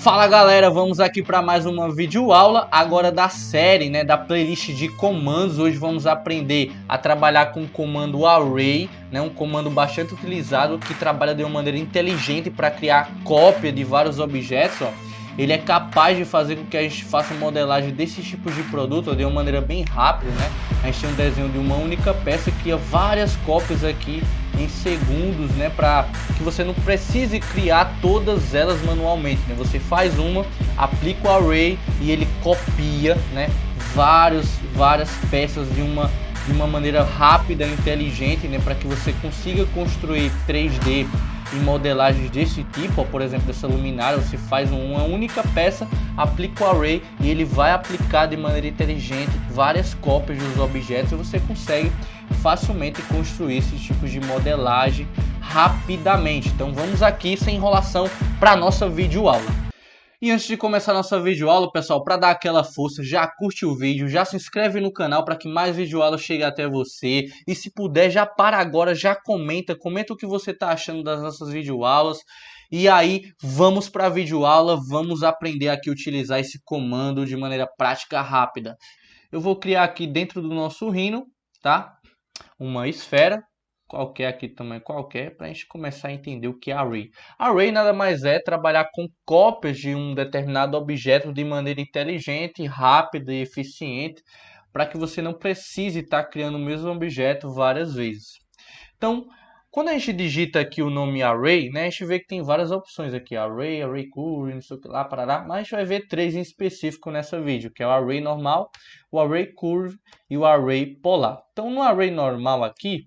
Fala galera, vamos aqui para mais uma videoaula, agora da série, da playlist de comandos. Hoje vamos aprender a trabalhar com o comando array, um comando bastante utilizado que trabalha de uma maneira inteligente para criar cópia de vários objetos. Ele é capaz de fazer com que a gente faça modelagem desses tipos de produto de uma maneira bem rápida, A gente tem um desenho de uma única peça que cria várias cópias aqui em segundos, para que você não precise criar todas elas manualmente, Você faz uma, aplica o array e ele copia, várias peças de uma maneira rápida e inteligente, para que você consiga construir 3D em modelagens desse tipo, por exemplo, dessa luminária. Você faz uma única peça, aplica o array e ele vai aplicar de maneira inteligente várias cópias dos objetos e você consegue facilmente construir esses tipos de modelagem rapidamente. Então vamos aqui sem enrolação para a nossa videoaula. E antes de começar a nossa videoaula, pessoal, para dar aquela força, já curte o vídeo, já se inscreve no canal para que mais videoaulas cheguem até você. E se puder, já para agora, já comenta o que você está achando das nossas videoaulas. E aí, vamos para a videoaula, vamos aprender aqui a utilizar esse comando de maneira prática rápida. Eu vou criar aqui dentro do nosso Rhino, tá? Uma esfera. Qualquer aqui também, qualquer, para a gente começar a entender o que é array. Array nada mais é trabalhar com cópias de um determinado objeto de maneira inteligente, rápida e eficiente, para que você não precise estar criando o mesmo objeto várias vezes. Então, quando a gente digita aqui o nome array, a gente vê que tem várias opções aqui, array, array curve, não sei o que lá, parará, mas a gente vai ver três em específico nessa vídeo, que é o array normal, o array curve e o array polar. Então, no array normal aqui,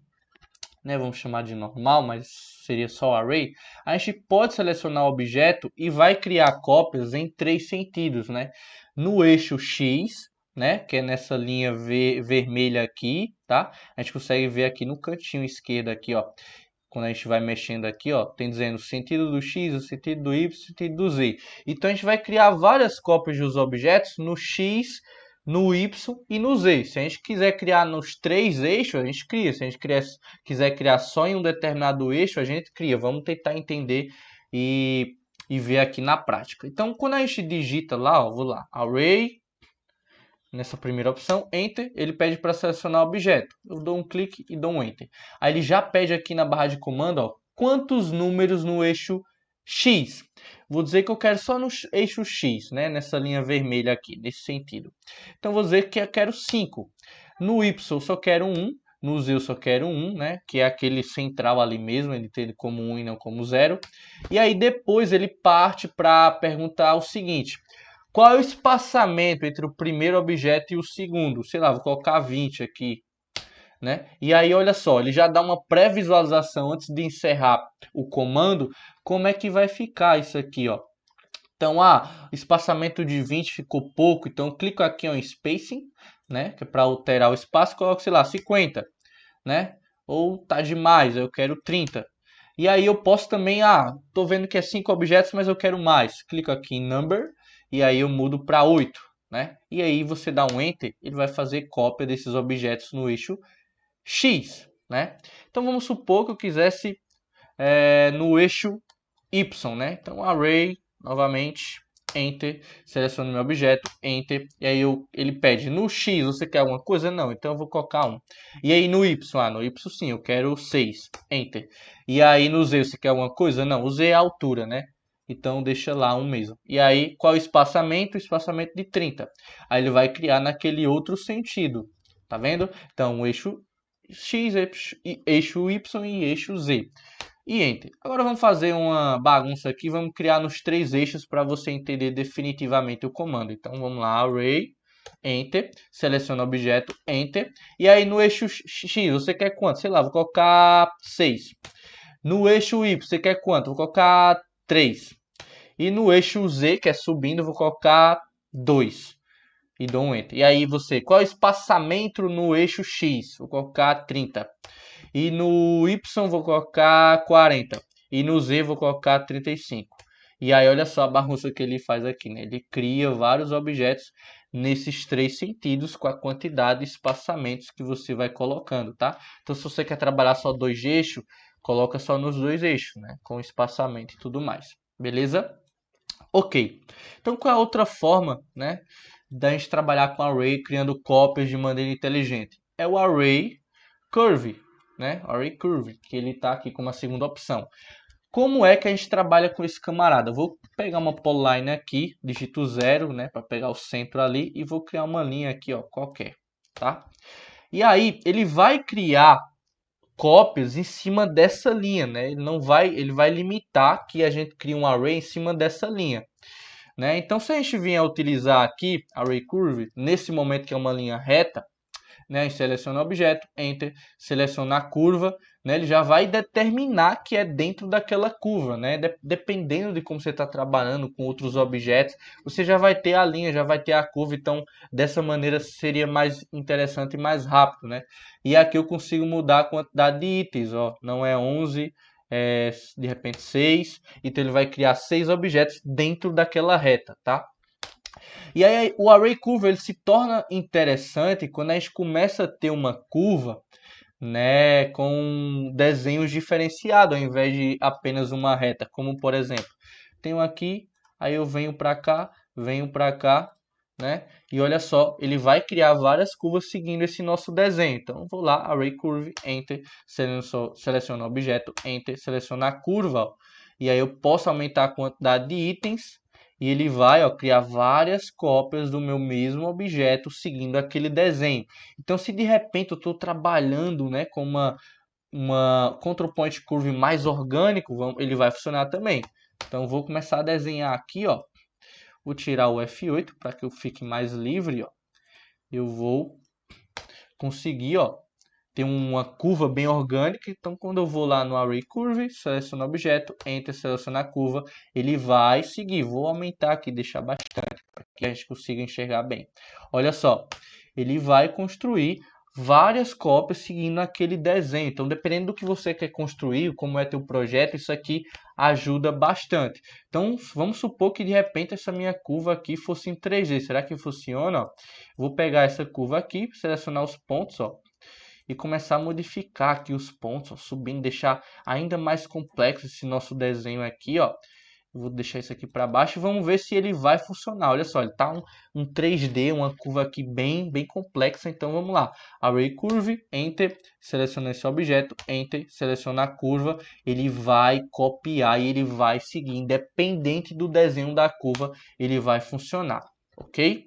vamos chamar de normal, mas seria só array, a gente pode selecionar o objeto e vai criar cópias em três sentidos, No eixo X, que é nessa linha vermelha aqui, tá? A gente consegue ver aqui no cantinho esquerdo aqui, quando a gente vai mexendo aqui, tem dizendo o sentido do X, o sentido do Y, o sentido do Z. Então a gente vai criar várias cópias dos objetos no X, no Y e no Z. Se a gente quiser criar nos três eixos, a gente cria. Se a gente quiser criar só em um determinado eixo, a gente cria. Vamos tentar entender e ver aqui na prática. Então, quando a gente digita lá, vou lá, array, nessa primeira opção, Enter, ele pede para selecionar o objeto. Eu dou um clique e dou um Enter. Aí ele já pede aqui na barra de comando, quantos números no eixo X. Vou dizer que eu quero só no eixo X, nessa linha vermelha aqui, nesse sentido. Então vou dizer que eu quero 5. No Y eu só quero 1, no Z eu só quero 1, que é aquele central ali mesmo, ele tem como 1 e não como 0. E aí depois ele parte para perguntar o seguinte: qual é o espaçamento entre o primeiro objeto e o segundo? Sei lá, vou colocar 20 aqui. E aí, olha só, ele já dá uma pré-visualização antes de encerrar o comando, como é que vai ficar isso aqui, Então, espaçamento de 20 ficou pouco, então eu clico aqui em Spacing, que é para alterar o espaço, coloco, sei lá, 50, Ou tá demais, eu quero 30. E aí eu posso também, tô vendo que é 5 objetos, mas eu quero mais. Clico aqui em Number, e aí eu mudo para 8, E aí você dá um Enter, ele vai fazer cópia desses objetos no eixo X, Então vamos supor que eu quisesse no eixo Y, Então array, novamente, Enter, seleciono meu objeto, Enter, e aí ele pede no X, você quer alguma coisa? Não, então eu vou colocar 1. E aí no Y, no Y sim, eu quero 6, Enter. E aí no Z, você quer alguma coisa? Não, o Z é a altura, Então deixa lá 1 mesmo. E aí qual é o espaçamento? O espaçamento de 30. Aí ele vai criar naquele outro sentido, tá vendo? Então o eixo X, eixo Y e eixo Z. E Enter. Agora vamos fazer uma bagunça aqui, vamos criar nos três eixos para você entender definitivamente o comando. Então vamos lá, array, Enter, seleciona o objeto, Enter. E aí no eixo X, você quer quanto? Sei lá, vou colocar 6. No eixo Y, você quer quanto? Vou colocar 3. E no eixo Z, que é subindo, vou colocar 2. E dou um Enter. E aí você, qual é o espaçamento no eixo X? Vou colocar 30. E no Y vou colocar 40. E no Z vou colocar 35. E aí olha só a bagunça que ele faz aqui, Ele cria vários objetos nesses três sentidos com a quantidade de espaçamentos que você vai colocando, tá? Então se você quer trabalhar só dois eixos, coloca só nos dois eixos, com espaçamento e tudo mais. Beleza? Ok. Então, qual é a outra forma, né, da gente trabalhar com array criando cópias de maneira inteligente? É o array curve, né? Array curve, que ele está aqui como a segunda opção. Como é que a gente trabalha com esse camarada? Eu vou pegar uma polyline aqui, digito 0, né, para pegar o centro ali e vou criar uma linha aqui, ó, qualquer, tá? E aí ele vai criar cópias em cima dessa linha, né? Ele vai limitar que a gente crie um array em cima dessa linha, né? Então, se a gente vier utilizar aqui array curve, nesse momento que é uma linha reta, né? A gente seleciona o objeto, Enter, seleciona a curva, né? Ele já vai determinar que é dentro daquela curva, né? Dependendo de como você está trabalhando com outros objetos, você já vai ter a linha, já vai ter a curva, então dessa maneira seria mais interessante e mais rápido, né? E aqui eu consigo mudar a quantidade de itens, ó, não é 11, de repente 6, então ele vai criar 6 objetos dentro daquela reta, tá? E aí o array curva ele se torna interessante quando a gente começa a ter uma curva, né, com desenhos diferenciados ao invés de apenas uma reta, como por exemplo, tenho aqui, aí eu venho para cá, né? E olha só, ele vai criar várias curvas seguindo esse nosso desenho. Então, vou lá, array curve, enter, seleciono o objeto, enter, seleciono a curva, ó. E aí eu posso aumentar a quantidade de itens e ele vai, ó, criar várias cópias do meu mesmo objeto seguindo aquele desenho. Então, se de repente eu estou trabalhando, né, com uma control point curve mais orgânico, ele vai funcionar também. Então, vou começar a desenhar aqui, ó. Vou tirar o F8 para que eu fique mais livre, ó. Eu vou conseguir, ó, ter uma curva bem orgânica. Então, quando eu vou lá no Array Curve, seleciono o objeto, Enter, seleciono a curva, ele vai seguir. Vou aumentar aqui, deixar bastante, para que a gente consiga enxergar bem. Olha só, ele vai construir várias cópias seguindo aquele desenho. Então, dependendo do que você quer construir, como é teu projeto, isso aqui ajuda bastante. Então, vamos supor que de repente essa minha curva aqui fosse em 3D. Será que funciona? Vou pegar essa curva aqui, selecionar os pontos, ó, e começar a modificar aqui os pontos, ó, subindo, deixar ainda mais complexo esse nosso desenho aqui, ó. Vou deixar isso aqui para baixo e vamos ver se ele vai funcionar. Olha só, ele tá um 3D, uma curva aqui bem complexa. Então vamos lá. Array Curve, Enter, seleciona esse objeto, Enter, seleciona a curva. Ele vai copiar e ele vai seguir. Independente do desenho da curva, ele vai funcionar, ok?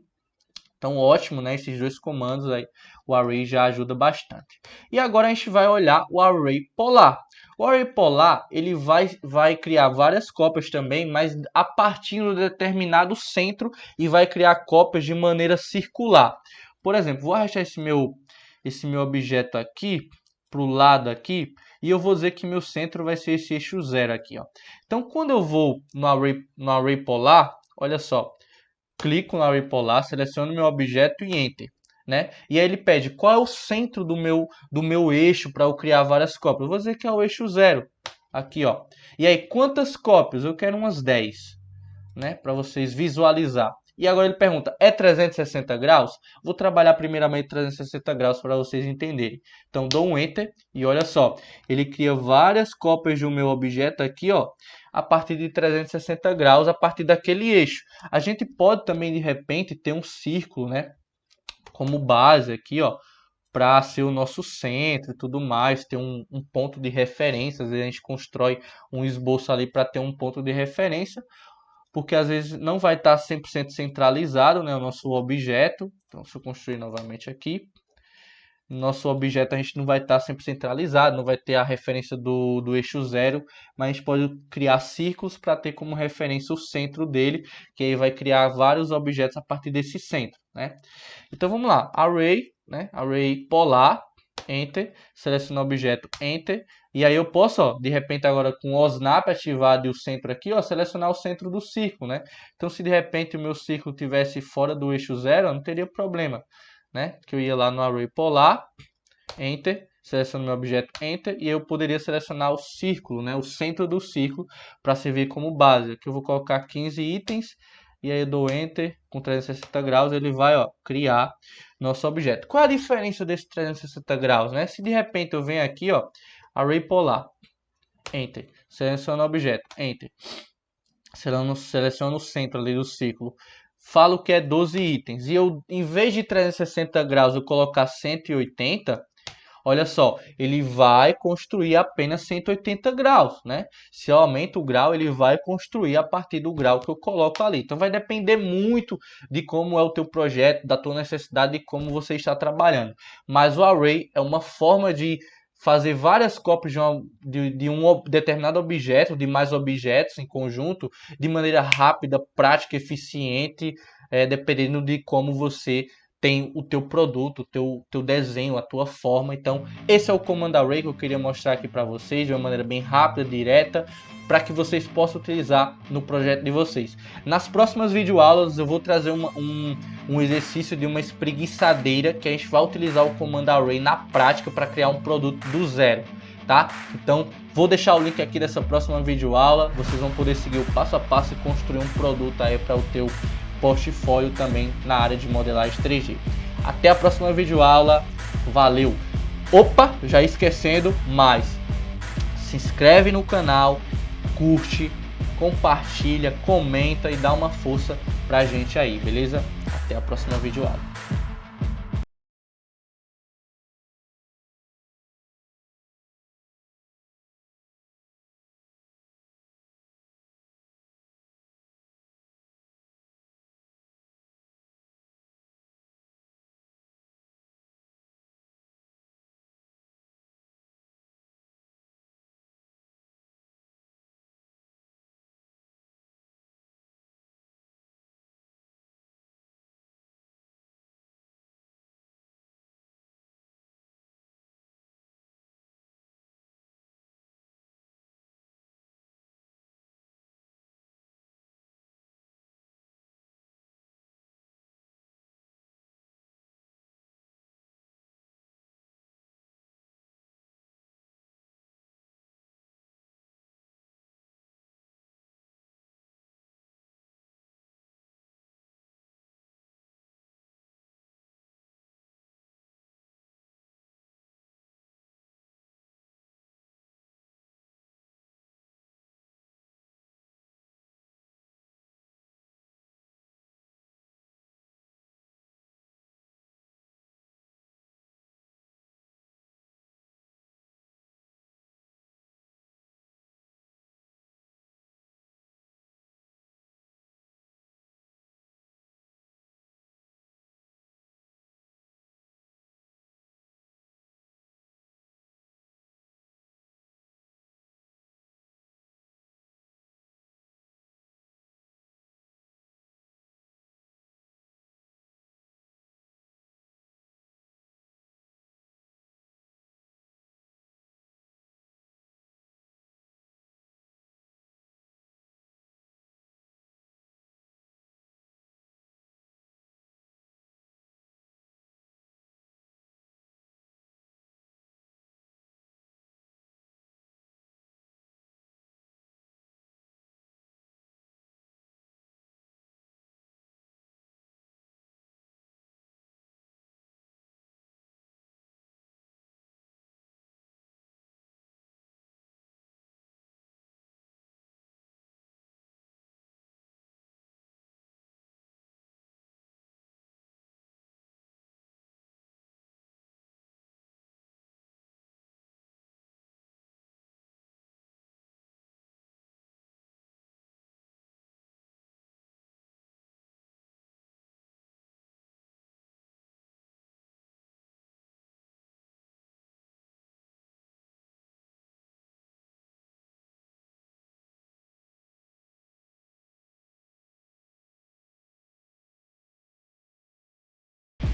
Então ótimo, né? Esses dois comandos aí, o array já ajuda bastante. E agora a gente vai olhar o array polar. O array polar, ele vai criar várias cópias também, mas a partir de um determinado centro e vai criar cópias de maneira circular. Por exemplo, vou arrastar esse meu objeto aqui para o lado aqui e eu vou dizer que meu centro vai ser esse eixo 0 aqui, ó. Então, quando eu vou no array polar, olha só, clico no array polar, seleciono meu objeto e Enter, né? E aí ele pede qual é o centro do meu eixo para eu criar várias cópias. Eu vou dizer que é o eixo 0. Aqui, ó. E aí, quantas cópias? Eu quero umas 10, né? Para vocês visualizar. E agora ele pergunta, é 360 graus? Vou trabalhar primeiramente 360 graus para vocês entenderem. Então, dou um Enter e olha só. Ele cria várias cópias do meu objeto aqui, ó, a partir de 360 graus, a partir daquele eixo. A gente pode também, de repente, ter um círculo, né, como base aqui, ó, para ser o nosso centro e tudo mais, ter um ponto de referência. Às vezes a gente constrói um esboço ali para ter um ponto de referência, porque às vezes não vai estar 100% centralizado, né, o nosso objeto. Então, se eu construir novamente aqui, nosso objeto a gente não vai estar sempre centralizado, não vai ter a referência do eixo 0, mas a gente pode criar círculos para ter como referência o centro dele, que aí vai criar vários objetos a partir desse centro, né? Então vamos lá, array, né? Array polar, Enter, selecionar o objeto, Enter, e aí eu posso, ó, de repente agora com o Snap ativado e o centro aqui, ó, selecionar o centro do círculo, né? Então se de repente o meu círculo tivesse fora do eixo 0, não teria problema, né? Que eu ia lá no array polar, Enter, seleciono meu objeto, Enter, e eu poderia selecionar o círculo, né? O centro do círculo para servir como base. Aqui eu vou colocar 15 itens, e aí eu dou Enter, com 360 graus, ele vai, ó, criar nosso objeto. Qual é a diferença desse 360 graus, né? Se de repente eu venho aqui, ó, array polar, Enter, seleciono o objeto, Enter, Seleciono o centro ali do círculo, falo que é 12 itens, e eu, em vez de 360 graus, eu colocar 180, olha só, ele vai construir apenas 180 graus, né? Se eu aumento o grau, ele vai construir a partir do grau que eu coloco ali. Então vai depender muito de como é o teu projeto, da tua necessidade e como você está trabalhando. Mas o array é uma forma de fazer várias cópias de um determinado objeto, de mais objetos em conjunto, de maneira rápida, prática, eficiente, dependendo de como você tem o teu produto, o teu desenho, a tua forma. Então, esse é o Command Array que eu queria mostrar aqui para vocês de uma maneira bem rápida, direta, para que vocês possam utilizar no projeto de vocês. Nas próximas videoaulas eu vou trazer um exercício de uma espreguiçadeira que a gente vai utilizar o Command Array na prática para criar um produto do zero, tá? Então, vou deixar o link aqui dessa próxima videoaula, vocês vão poder seguir o passo a passo e construir um produto aí para o teu portfólio também na área de modelagem 3D. Até a próxima videoaula, valeu! Opa, já esquecendo, mas se inscreve no canal, curte, compartilha, comenta e dá uma força pra gente aí, beleza? Até a próxima videoaula.